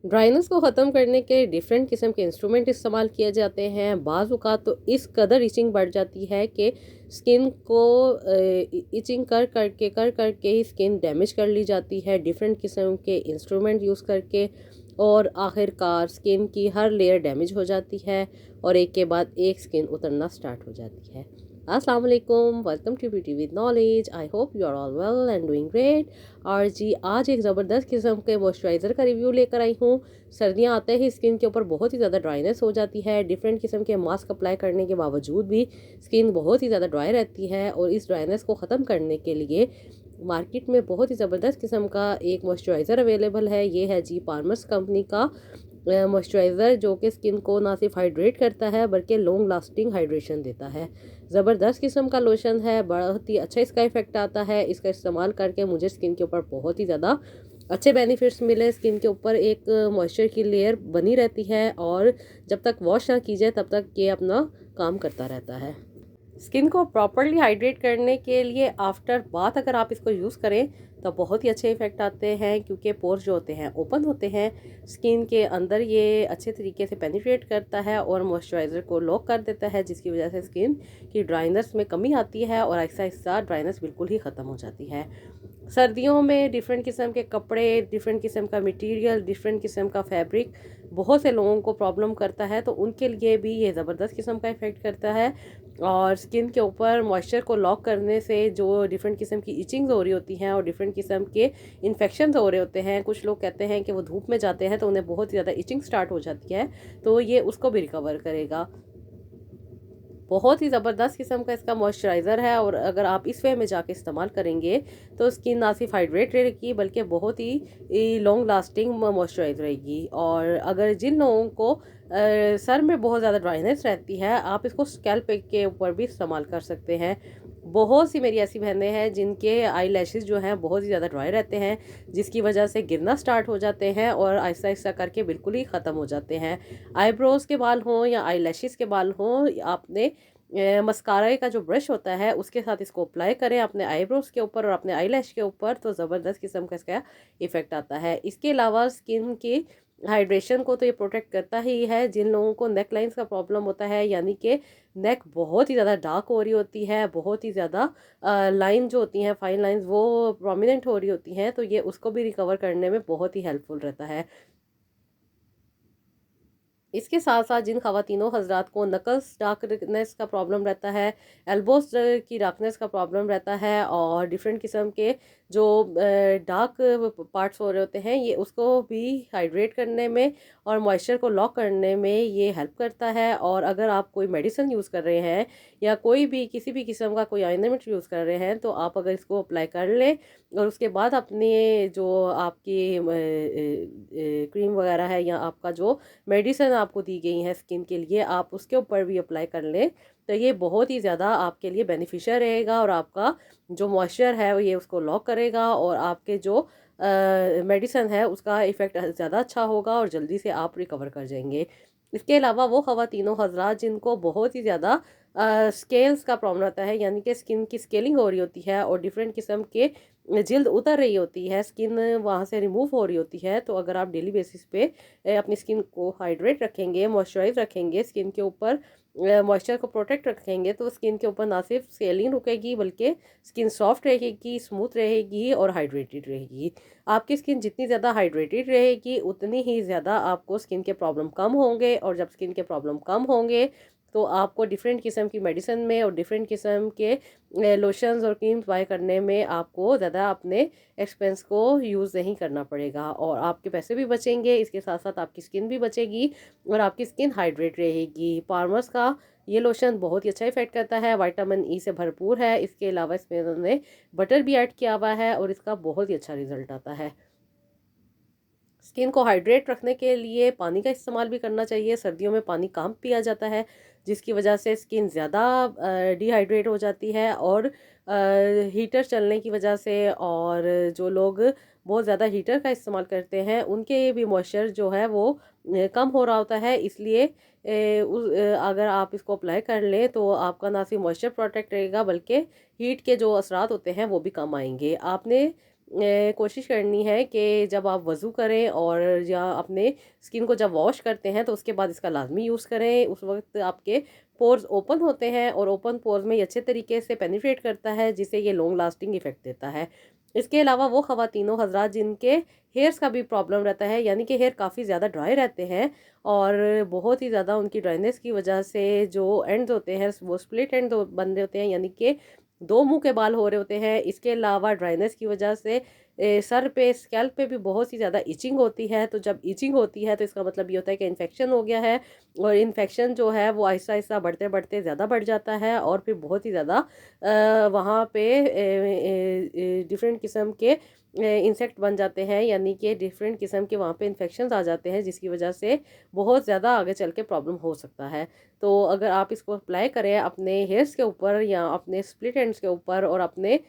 Dryness को ख़त्म करने के डिफरेंट किस्म के इंस्ट्रूमेंट इस्तेमाल किए जाते हैं। बाज़ औक़ात तो इस कदर इचिंग बढ़ जाती है कि स्किन को इचिंग कर के ही स्किन डैमेज कर ली जाती है डिफरेंट किस्म के इंस्ट्रूमेंट यूज़ करके, और आखिरकार स्किन की हर लेयर डैमेज हो जाती है और एक के बाद एक स्किन उतरना स्टार्ट हो जाती है। अस्सलाम वालेकुम, welcome to beauty with knowledge. I hope you are all well and doing great. और जी, आज एक ज़बरदस्त किस्म के मॉइस्चराइज़र का रिव्यू लेकर आई हूँ। सर्दियाँ आते ही स्किन के ऊपर बहुत ही ज़्यादा ड्राइनेस हो जाती है। डिफरेंट किस्म के मास्क अप्लाई करने के बावजूद भी स्किन बहुत ही ज़्यादा ड्राई रहती है, और इस ड्राइनेस को ख़त्म करने के लिए मार्केट में बहुत ही ज़बरदस्त किस्म का एक मॉइस्चराइज़र अवेलेबल है। ये है जी पार्मर्स कंपनी का मॉइस्चराइज़र, जो कि स्किन को ना सिर्फ हाइड्रेट करता है बल्कि लॉन्ग लास्टिंग हाइड्रेशन देता है। ज़बरदस्त किस्म का लोशन है, बहुत ही अच्छा इसका इफ़ेक्ट आता है। इसका इस्तेमाल करके मुझे स्किन के ऊपर बहुत ही ज़्यादा अच्छे बेनिफिट्स मिले। स्किन के ऊपर एक मॉइस्चर की लेयर बनी रहती है, और जब तक वॉश ना कीजिए तब तक ये अपना काम करता रहता है। स्किन को प्रॉपरली हाइड्रेट करने के लिए आफ्टर बाथ अगर आप इसको यूज़ करें तो बहुत ही अच्छे इफ़ेक्ट आते हैं, क्योंकि पोर्स जो होते हैं ओपन होते हैं स्किन के अंदर। ये अच्छे तरीके से पेनिट्रेट करता है और मॉइस्चराइज़र को लॉक कर देता है, जिसकी वजह से स्किन की ड्राइनेस में कमी आती है और आहिस्ता आहिस्ता ड्राइनेस बिल्कुल ही ख़त्म हो जाती है। सर्दियों में डिफरेंट किस्म के कपड़े, डिफरेंट किस्म का मटेरियल, डिफरेंट किस्म का फैब्रिक बहुत से लोगों को प्रॉब्लम करता है, तो उनके लिए भी ये ज़बरदस्त किस्म का इफ़ेक्ट करता है। और स्किन के ऊपर मॉइस्चर को लॉक करने से जो डिफरेंट किस्म की इचिंग्स हो रही होती हैं और डिफरेंट किस्म के इन्फेक्शंस हो रहे होते हैं, कुछ लोग कहते हैं कि वो धूप में जाते हैं तो उन्हें बहुत ज़्यादा इचिंग स्टार्ट हो जाती है, तो ये उसको भी रिकवर करेगा। बहुत ही ज़बरदस्त किस्म का इसका मॉइस्चराइज़र है, और अगर आप इस वे में जाके इस्तेमाल करेंगे तो स्किन ना सिर्फ हाइड्रेट रहेगी बल्कि बहुत ही लॉन्ग लास्टिंग मॉइस्चराइज रहेगी। और अगर जिन लोगों को सर में बहुत ज़्यादा ड्राइनेस रहती है, आप इसको स्कैल्प के ऊपर भी इस्तेमाल कर सकते हैं। बहुत सी मेरी ऐसी बहनें हैं जिनके आई लैशेज़ जो हैं बहुत ही ज़्यादा ड्राई रहते हैं, जिसकी वजह से गिरना स्टार्ट हो जाते हैं और आहिस्ता आहिस्ता करके बिल्कुल ही ख़त्म हो जाते हैं। आईब्रोज़ के बाल हों या आई लैशेज़ के बाल हों, आपने मस्कारा का जो ब्रश होता है उसके साथ इसको अप्लाई करें अपने आईब्रोज के ऊपर और अपने आई लैश के ऊपर, तो ज़बरदस्त किस्म का इसका इफ़ेक्ट आता है। इसके अलावा स्किन की हाइड्रेशन को तो ये प्रोटेक्ट करता ही है। जिन लोगों को नेक लाइंस का प्रॉब्लम होता है, यानी कि नेक बहुत ही ज़्यादा डार्क हो रही होती है, बहुत ही ज़्यादा लाइन जो होती हैं फाइन लाइंस वो प्रोमिनेंट हो रही होती हैं, तो ये उसको भी रिकवर करने में बहुत ही हेल्पफुल रहता है। इसके साथ साथ जिन ख़वातीनों हज़रात को नकल्स डार्कनेस का प्रॉब्लम रहता है, एल्बोस की डार्कनेस का प्रॉब्लम रहता है, और डिफरेंट किस्म के जो डार्क पार्ट्स हो रहे होते हैं, ये उसको भी हाइड्रेट करने में और मॉइस्चर को लॉक करने में ये हेल्प करता है। और अगर आप कोई मेडिसिन यूज़ कर रहे हैं या कोई भी किसी भी किस्म का कोई ऑइंटमेंट यूज़ कर रहे हैं, तो आप अगर इसको अप्लाई कर लें और उसके बाद अपने जो आपकी क्रीम वगैरह है या आपका जो मेडिसिन आपको दी गई हैं स्किन के लिए, आप उसके ऊपर भी अप्लाई कर लें, तो ये बहुत ही ज़्यादा आपके लिए बेनिफिशियल रहेगा, और आपका जो मॉइस्चर है वो ये उसको लॉक करेगा, और आपके जो मेडिसिन है उसका इफ़ेक्ट ज़्यादा अच्छा होगा और जल्दी से आप रिकवर कर जाएंगे। इसके अलावा वो ख़वातीनों हज़रात जिनको बहुत ही ज़्यादा स्केल्स का प्रॉब्लम रहता है, यानी कि स्किन की स्केलिंग हो रही होती है और डिफरेंट किस्म के जिल्द उतर रही होती है, स्किन वहाँ से रिमूव हो रही होती है, तो अगर आप डेली बेसिस पे अपनी स्किन को हाइड्रेट रखेंगे, मॉइस्चराइज रखेंगे, स्किन के ऊपर मॉइस्चर को प्रोटेक्ट रखेंगे, तो स्किन के ऊपर ना सिर्फ स्केलिंग रुकेगी बल्कि स्किन सॉफ्ट रहेगी, स्मूथ रहेगी और हाइड्रेटेड रहेगी। आपकी स्किन जितनी ज़्यादा हाइड्रेटेड रहेगी उतनी ही ज़्यादा आपको स्किन के प्रॉब्लम कम होंगे, और जब स्किन के प्रॉब्लम कम होंगे तो आपको डिफरेंट किस्म की मेडिसिन में और डिफरेंट किस्म के लोशंस और क्रीम्स बाय करने में आपको ज़्यादा अपने एक्सपेंस को यूज़ नहीं करना पड़ेगा, और आपके पैसे भी बचेंगे। इसके साथ साथ आपकी स्किन भी बचेगी और आपकी स्किन हाइड्रेट रहेगी। पार्मर्स का ये लोशन बहुत ही अच्छा इफेक्ट करता है, विटामिन ई से भरपूर है। इसके अलावा इसमें उन्होंने बटर भी ऐड किया हुआ है और इसका बहुत ही अच्छा रिजल्ट आता है। स्किन को हाइड्रेट रखने के लिए पानी का इस्तेमाल भी करना चाहिए। सर्दियों में पानी कम पिया जाता है, जिसकी वजह से स्किन ज़्यादा डिहाइड्रेट हो जाती है, और हीटर चलने की वजह से, और जो लोग बहुत ज़्यादा हीटर का इस्तेमाल करते हैं उनके भी मॉइस्चर जो है वो कम हो रहा होता है। इसलिए अगर आप इसको अप्लाई कर लें तो आपका ना सिर्फ मॉइस्चर प्रोटेक्ट रहेगा बल्कि हीट के जो असरात होते हैं वो भी कम आएंगे। आपने कोशिश करनी है कि जब आप वज़ू करें और या अपने स्किन को जब वॉश करते हैं तो उसके बाद इसका लाजमी यूज़ करें। उस वक्त आपके पोर्स ओपन होते हैं और ओपन पोर्स में ये अच्छे तरीके से पेनिट्रेट करता है, जिससे ये लॉन्ग लास्टिंग इफ़ेक्ट देता है। इसके अलावा वो ख़वातीनो हज़रात जिनके हेयर्स का भी प्रॉब्लम रहता है, यानी कि हेयर काफ़ी ज़्यादा ड्राई रहते हैं और बहुत ही ज़्यादा उनकी ड्राइनेस की वजह से जो एंड्स होते हैं वो स्प्लिट एंड बन रहे होते हैं, यानी कि दो मुंह के बाल हो रहे होते हैं। इसके अलावा ड्राइनेस की वजह से सर पे स्कैल्प पे भी बहुत ही ज़्यादा इचिंग होती है। तो जब इचिंग होती है तो इसका मतलब ये होता है कि इन्फेक्शन हो गया है, और इन्फेक्शन जो है वो आहिस्ता आहिस्ता बढ़ते बढ़ते ज़्यादा बढ़ जाता है और फिर बहुत ही ज़्यादा वहाँ पे डिफरेंट किस्म के इंसेक्ट बन जाते हैं, यानी कि डिफरेंट किस्म के वहाँ पे इन्फेक्शंस आ जाते हैं, जिसकी वजह से बहुत ज़्यादा आगे चल के प्रॉब्लम हो सकता है। तो अगर आप इसको अप्लाई करें अपने हेयर्स के ऊपर या अपने स्प्लिट एंड्स के ऊपर और अपने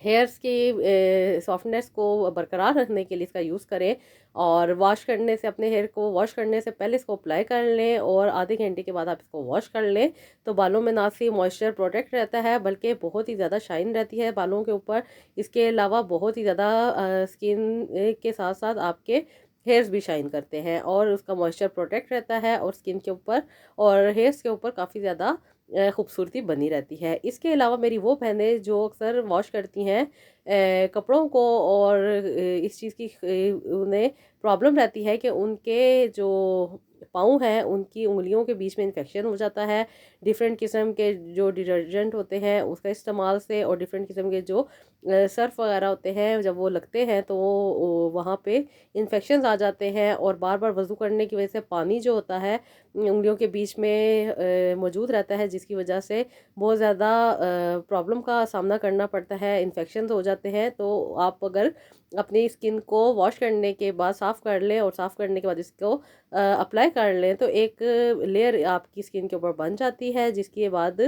हेयर्स की सॉफ्टनेस को बरकरार रखने के लिए इसका यूज़ करें, और वॉश करने से अपने हेयर को वॉश करने से पहले इसको अप्लाई कर लें और आधे घंटे के बाद आप इसको वॉश कर लें, तो बालों में ना सिर्फ मॉइस्चर प्रोटेक्ट रहता है बल्कि बहुत ही ज़्यादा शाइन रहती है बालों के ऊपर। इसके अलावा बहुत ही ज़्यादा स्किन के साथ साथ आपके हेयर्स भी शाइन करते हैं और उसका मॉइस्चर प्रोटेक्ट रहता है और स्किन के ऊपर और हेयर्स के ऊपर काफ़ी ज़्यादा खूबसूरती बनी रहती है। इसके अलावा मेरी वो बहनें जो अक्सर वॉश करती हैं कपड़ों को और इस चीज़ की उन्हें प्रॉब्लम रहती है कि उनके जो पाँव हैं उनकी उंगलियों के बीच में इन्फेक्शन हो जाता है डिफरेंट किस्म के जो डिटर्जेंट होते हैं उसका इस्तेमाल से, और डिफरेंट किस्म के जो सर्फ वगैरह होते हैं जब वो लगते हैं तो वहाँ पे इन्फेक्शंस आ जाते हैं, और बार बार वज़ू करने की वजह से पानी जो होता है उंगलियों के बीच में मौजूद रहता है, जिसकी वजह से बहुत ज़्यादा प्रॉब्लम का सामना करना पड़ता है, इन्फेक्शंस हो जाते हैं। तो आप अगर अपनी स्किन को वॉश करने के बाद साफ़ कर लें और साफ़ करने के बाद इसको अप्लाई कर लें तो एक लेयर आपकी स्किन के ऊपर बन जाती है, जिसके बाद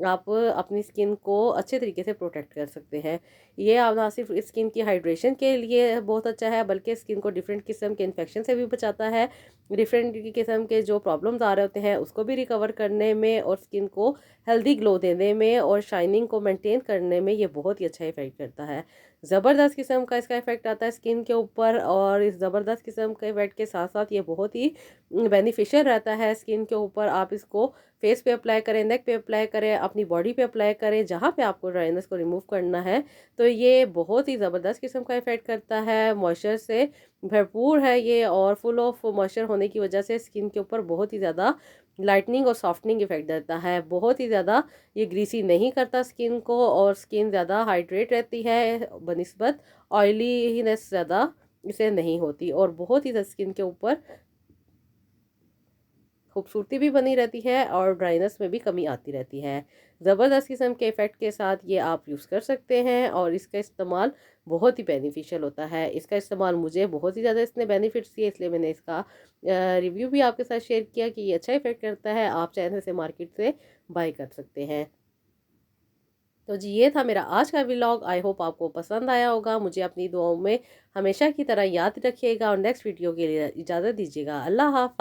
आप अपनी स्किन को अच्छे तरीके से प्रोटेक्ट कर सकते हैं। ये आप ना सिर्फ स्किन की हाइड्रेशन के लिए बहुत अच्छा है बल्कि स्किन को डिफरेंट किस्म के इन्फेक्शन से भी बचाता है, डिफरेंट किस्म के जो प्रॉब्लम्स आ रहे होते हैं उसको भी रिकवर करने में और स्किन को हेल्दी ग्लो देने में और शाइनिंग को मेंटेन करने में ये बहुत ही अच्छा इफेक्ट करता है। ज़बरदस्त किस्म का इसका इफेक्ट आता है स्किन के ऊपर, और इस ज़बरदस्त किस्म के इफेक्ट के साथ साथ ये बहुत ही बेनिफिशियल रहता है स्किन के ऊपर। आप इसको फेस पे अप्लाई करें, नेक पे अप्लाई करें, अपनी बॉडी पे अप्लाई करें, जहाँ पे आपको ड्राइनेस को रिमूव करना है, तो ये बहुत ही ज़बरदस्त किस्म का इफेक्ट करता है। मॉइस्चर से भरपूर है ये और फुल ऑफ मॉइस्चर होने की वजह से स्किन के ऊपर बहुत ही ज़्यादा लाइटनिंग और सॉफ्टनिंग इफेक्ट देता है। बहुत ही ज़्यादा ये ग्रीसी नहीं करता स्किन को, और स्किन ज़्यादा हाइड्रेट रहती है बनिस्बत ऑयलीनेस ज़्यादा इसे नहीं होती, और बहुत ही ज़्यादा स्किन के ऊपर खूबसूरती भी बनी रहती है और ड्राइनेस में भी कमी आती रहती है। ज़बरदस्त किस्म के इफ़ेक्ट के साथ ये आप यूज़ कर सकते हैं और इसका इस्तेमाल बहुत ही बेनिफिशियल होता है। इसका इस्तेमाल मुझे बहुत ही ज़्यादा इसने बेनिफिट्स दिए, इसलिए मैंने इसका रिव्यू भी आपके साथ शेयर किया कि ये अच्छा इफ़ेक्ट करता है। आप चाहे से मार्केट से बाय कर सकते हैं। तो जी ये था मेरा आज का व्लॉग। आई होप आपको पसंद आया होगा। मुझे अपनी दुआओं में हमेशा की तरह याद रखिएगा और नेक्स्ट वीडियो के लिए इजाज़त दीजिएगा। अल्लाह हाफ़िज़।